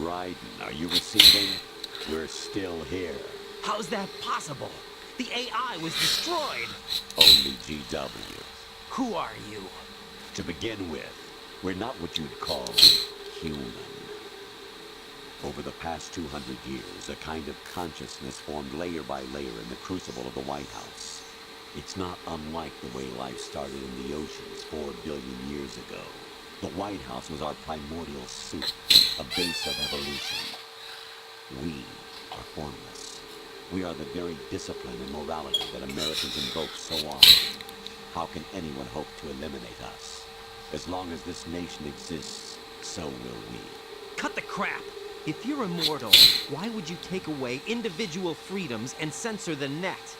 Raiden, are you receiving? We're still here. How's that possible? The AI was destroyed. Only GW. Who are you? To begin with, we're not what you'd call human. Over the past 200 years, a kind of consciousness formed layer by layer in the crucible of the White House. It's not unlike the way life started in the oceans 4 billion years ago. The White House was our primordial soup, a base of evolution. We are formless. We are the very discipline and morality that Americans invoke so often. How can anyone hope to eliminate us? As long as this nation exists, so will we. Cut the crap! If you're immortal, why would you take away individual freedoms and censor the net?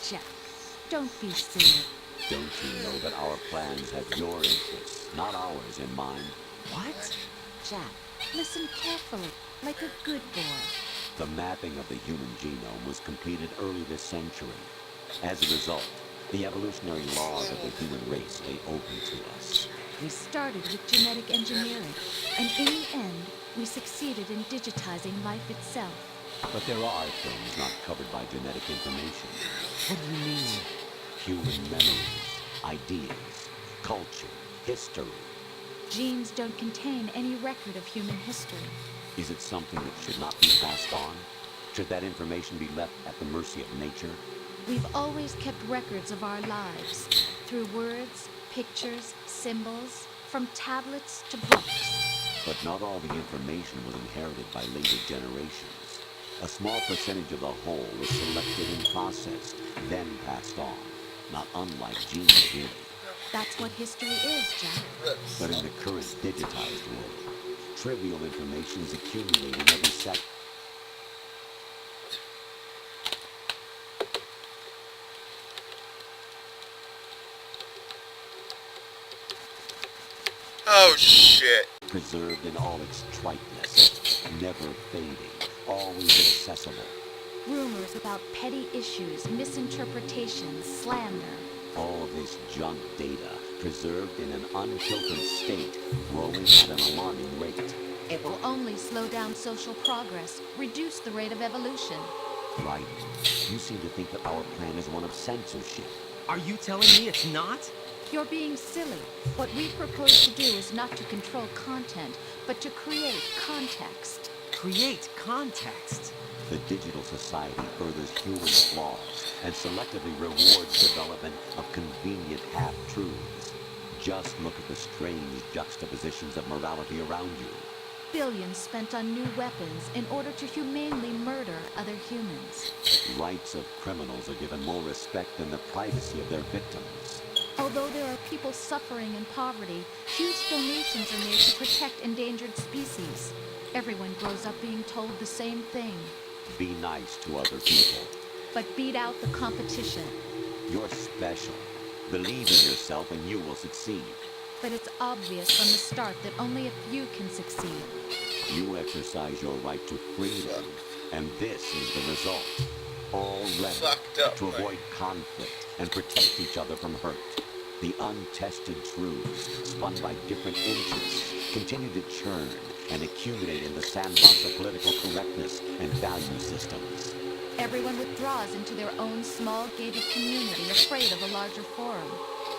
Jack, don't be silly. Don't you know that our plans have your interests, not ours, in mind? What? Jack, listen carefully, like a good boy. The mapping of the human genome was completed early this century. As a result, the evolutionary laws of the human race lay open to us. We started with genetic engineering, and in the end, we succeeded in digitizing life itself. But there are things not covered by genetic information. What do you mean? Human memories, ideas, culture, history. Genes don't contain any record of human history. Is it something that should not be passed on? Should that information be left at the mercy of nature? We've always kept records of our lives, through words, pictures, symbols, from tablets to books. But not all the information was inherited by later generations. A small percentage of the whole was selected and processed, then passed on. Not unlike genes, really. That's what history is, Jack. But in the current digitized world, trivial information is accumulating every second. Oh shit. Preserved in all its triteness, never fading, always accessible. Rumors about petty issues, misinterpretations, slander. All of this junk data, preserved in an unfiltered state, growing at an alarming rate. It will only slow down social progress, reduce the rate of evolution. Right. You seem to think that our plan is one of censorship. Are you telling me it's not? You're being silly. What we propose to do is not to control content, but to create context. Create context. The digital society furthers human flaws and selectively rewards development of convenient half-truths. Just look at the strange juxtapositions of morality around you. Billions spent on new weapons in order to humanely murder other humans. Rights of criminals are given more respect than the privacy of their victims. Although there are people suffering in poverty, huge donations are made to protect endangered species. Everyone grows up being told the same thing. Be nice to other people. But beat out the competition. You're special. Believe in yourself and you will succeed. But it's obvious from the start that only a few can succeed. You exercise your right to freedom, and this is the result. All Fucked up, to man. avoid conflict and protect each other from hurt. The untested truths, spun by different interests, continue to churn and accumulate in the sandbox of political correctness and value systems. Everyone withdraws into their own small gated community, afraid of a larger forum.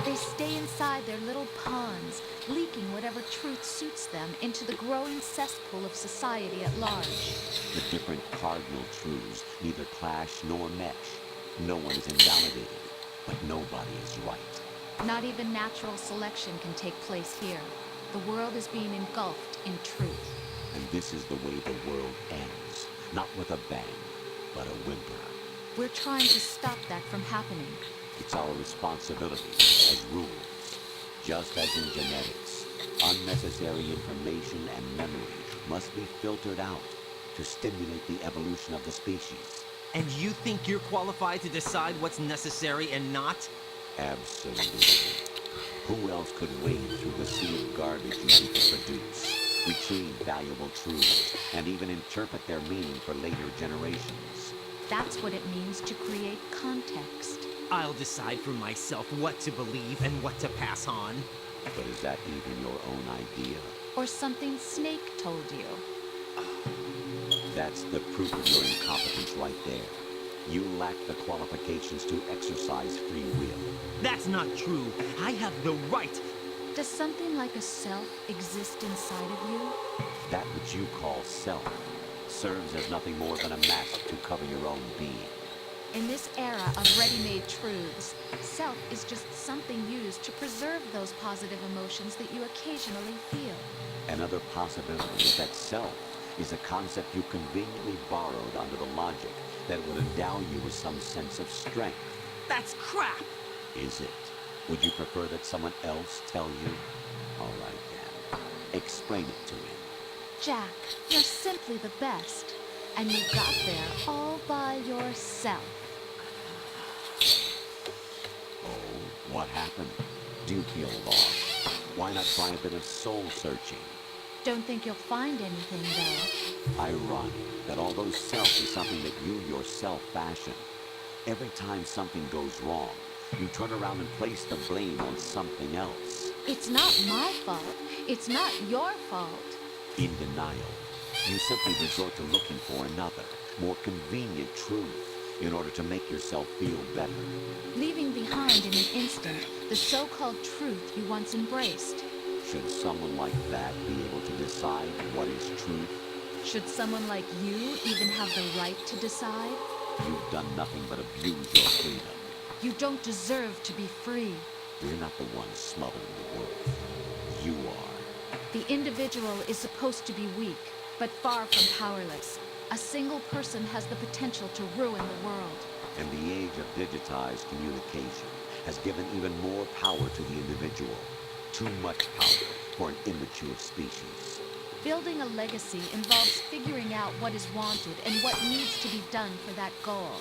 They stay inside their little ponds, leaking whatever truth suits them into the growing cesspool of society at large. The different cardinal truths neither clash nor mesh. No one is invalidated, but nobody is right. Not even natural selection can take place here. The world is being engulfed in truth. And this is the way the world ends. Not with a bang, but a whimper. We're trying to stop that from happening. It's our responsibility as rulers. Just as in genetics, unnecessary information and memory must be filtered out to stimulate the evolution of the species. And you think you're qualified to decide what's necessary and not? Absolutely. Who else could wade through the sea of garbage you need to produce, retrieve valuable truths, and even interpret their meaning for later generations? That's what it means to create context. I'll decide for myself what to believe and what to pass on. But is that even your own idea? or something Snake told you? That's the proof of your incompetence right there. You lack the qualifications to exercise free will. That's not true. I have the right. Does something like a self exist inside of you? That which you call self serves as nothing more than a mask to cover your own being. In this era of ready-made truths, self is just something used to preserve those positive emotions that you occasionally feel. Another possibility is that self is a concept you conveniently borrowed under the logic that would endow you with some sense of strength. That's crap. Is it? Would you prefer that someone else tell you? All right, then. Explain it to me. Jack, you're simply the best. And you got there all by yourself. Oh, what happened? Do you feel lost? Why not try a bit of soul searching? Don't think you'll find anything, though. Ironic that although self is something that you yourself fashion, every time something goes wrong, you turn around and place the blame on something else. It's not my fault. It's not your fault. In denial, you simply resort to looking for another, more convenient truth in order to make yourself feel better. Leaving behind in an instant the so-called truth you once embraced. Should someone like that be able to decide what is truth? Should someone like you even have the right to decide? You've done nothing but abuse your freedom. You don't deserve to be free. We're not the ones smothering the world. You are. The individual is supposed to be weak, but far from powerless. A single person has the potential to ruin the world. And the age of digitized communication has given even more power to the individual. Too much power for an immature species. Building a legacy involves figuring out what is wanted and what needs to be done for that goal.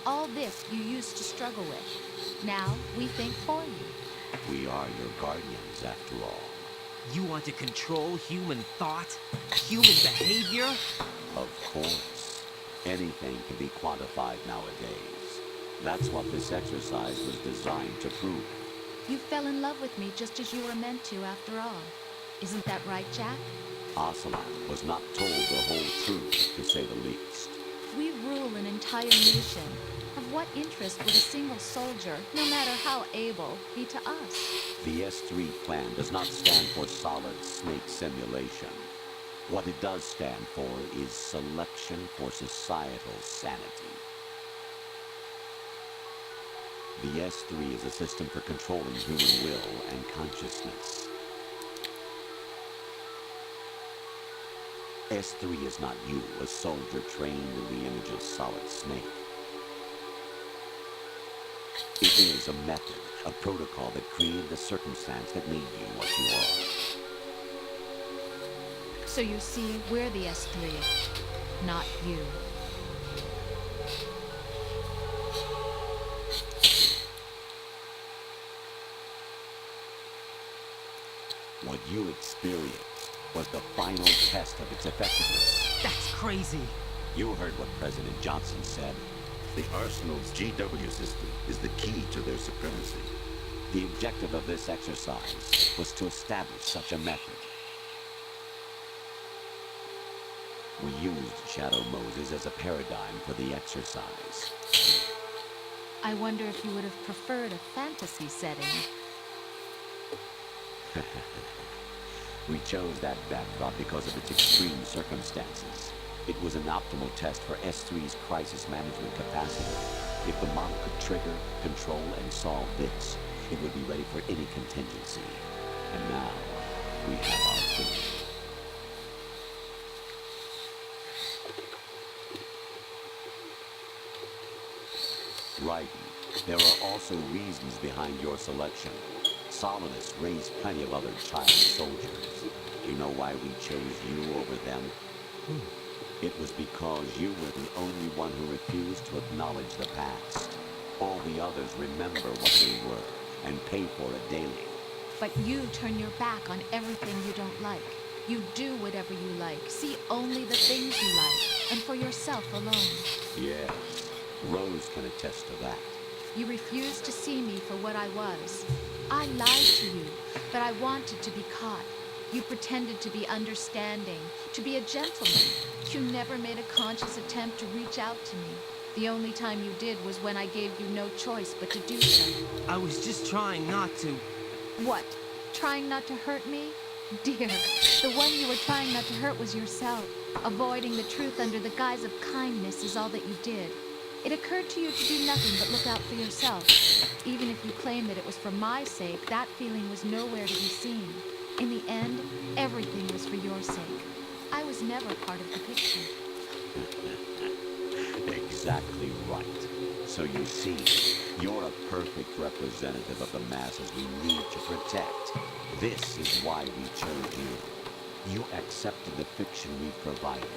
All this you used to struggle with. Now we think for you. We are your guardians, after all. You want to control human thought? Human behavior? Of course. Anything can be quantified nowadays. That's what this exercise was designed to prove. You fell in love with me just as you were meant to, after all. Isn't that right, Jack? Ocelot was not told the whole truth, to say the least. We rule an entire nation. Of what interest would a single soldier, no matter how able, be to us? The S3 plan does not stand for solid snake simulation. What it does stand for is selection for societal sanity. The S3 is a system for controlling human will and consciousness. S3 is not you, a soldier trained in the image of Solid Snake. It is a method, a protocol that created the circumstance that made you what you are. So you see, we're the S3, not you. What you experienced was the final test of its effectiveness. That's crazy. You heard what President Johnson said. The Arsenal's GW system is the key to their supremacy. The objective of this exercise was to establish such a method. We used Shadow Moses as a paradigm for the exercise. I wonder if you would have preferred a fantasy setting. We chose that backdrop because of its extreme circumstances. It was an optimal test for S3's crisis management capacity. If the model could trigger, control, and solve this, it would be ready for any contingency. And now, we have our freedom. Raiden, there are also reasons behind your selection. Solidus raised plenty of other child soldiers. Do you know why we chose you over them? It was because you were the only one who refused to acknowledge the past. All the others remember what they were and pay for it daily. But you turn your back on everything you don't like. You do whatever you like, see only the things you like, and for yourself alone. Yes, Rose can attest to that. You refused to see me for what I was. I lied to you, but I wanted to be caught. You pretended to be understanding, to be a gentleman. You never made a conscious attempt to reach out to me. The only time you did was when I gave you no choice but to do so. I was just trying not to. What? Trying not to hurt me? Dear, the one you were trying not to hurt was yourself. Avoiding the truth under the guise of kindness is all that you did. It occurred to you to do nothing but look out for yourself. Even if you claim that it was for my sake, that feeling was nowhere to be seen. In the end, everything was for your sake. I was never part of the picture. Exactly right. So you see, you're a perfect representative of the masses we need to protect. This is why we chose you. You accepted the fiction we provided,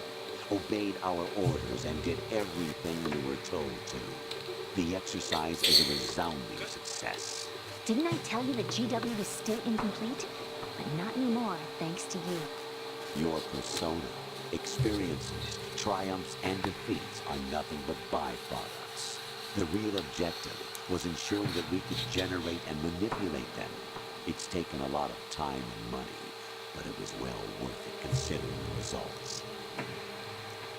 obeyed our orders, and did everything we were told to. The exercise is a resounding success. Didn't I tell you that GW was still incomplete? But not anymore, thanks to you. Your persona, experiences, triumphs, and defeats are nothing but byproducts. The real objective was ensuring that we could generate and manipulate them. It's taken a lot of time and money, but it was well worth it considering the results.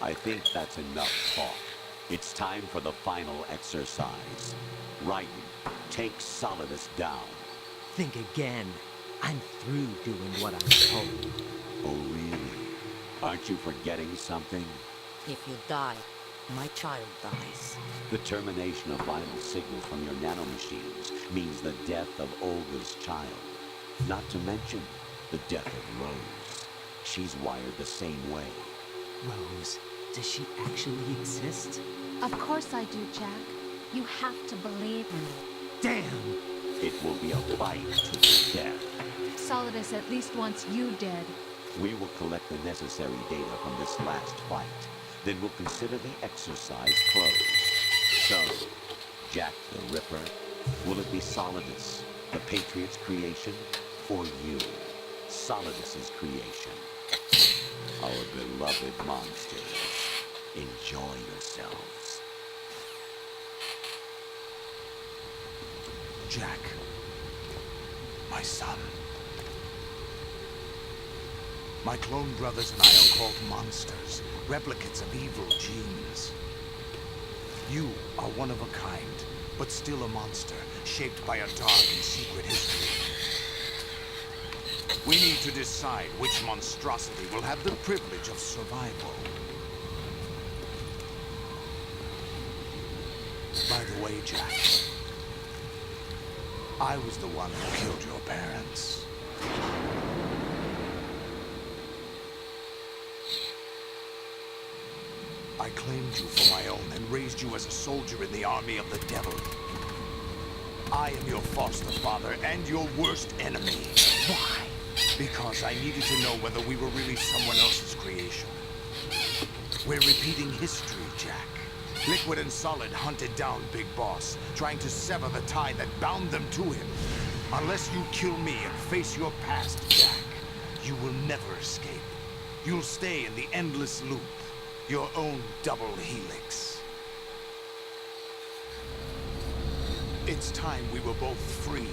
I think that's enough talk. It's time for the final exercise. Raiden, take Solidus down. Think again. I'm through doing what I'm told. Oh, really? Aren't you forgetting something? If you die, my child dies. The termination of vital signals from your nanomachines means the death of Olga's child. Not to mention the death of Rose. She's wired the same way. Rose, does she actually exist? Of course I do, Jack. You have to believe me. Damn! It will be a fight to the death. Solidus at least wants you dead. We will collect the necessary data from this last fight. Then we'll consider the exercise closed. So, Jack the Ripper, will it be Solidus, the Patriot's creation, or you, Solidus's creation? Our beloved monsters, enjoy yourselves. Jack, my son. My clone brothers and I are called monsters, replicates of evil genes. You are one of a kind, but still a monster, shaped by a dark and secret history. We need to decide which monstrosity will have the privilege of survival. By the way, Jack, I was the one who killed your parents. I claimed you for my own and raised you as a soldier in the army of the devil. I am your foster father and your worst enemy. Why? Because I needed to know whether we were really someone else's creation. We're repeating history, Jack. Liquid and Solid hunted down Big Boss, trying to sever the tie that bound them to him. Unless you kill me and face your past, Jack, you will never escape. You'll stay in the endless loop, your own double helix. It's time we were both free.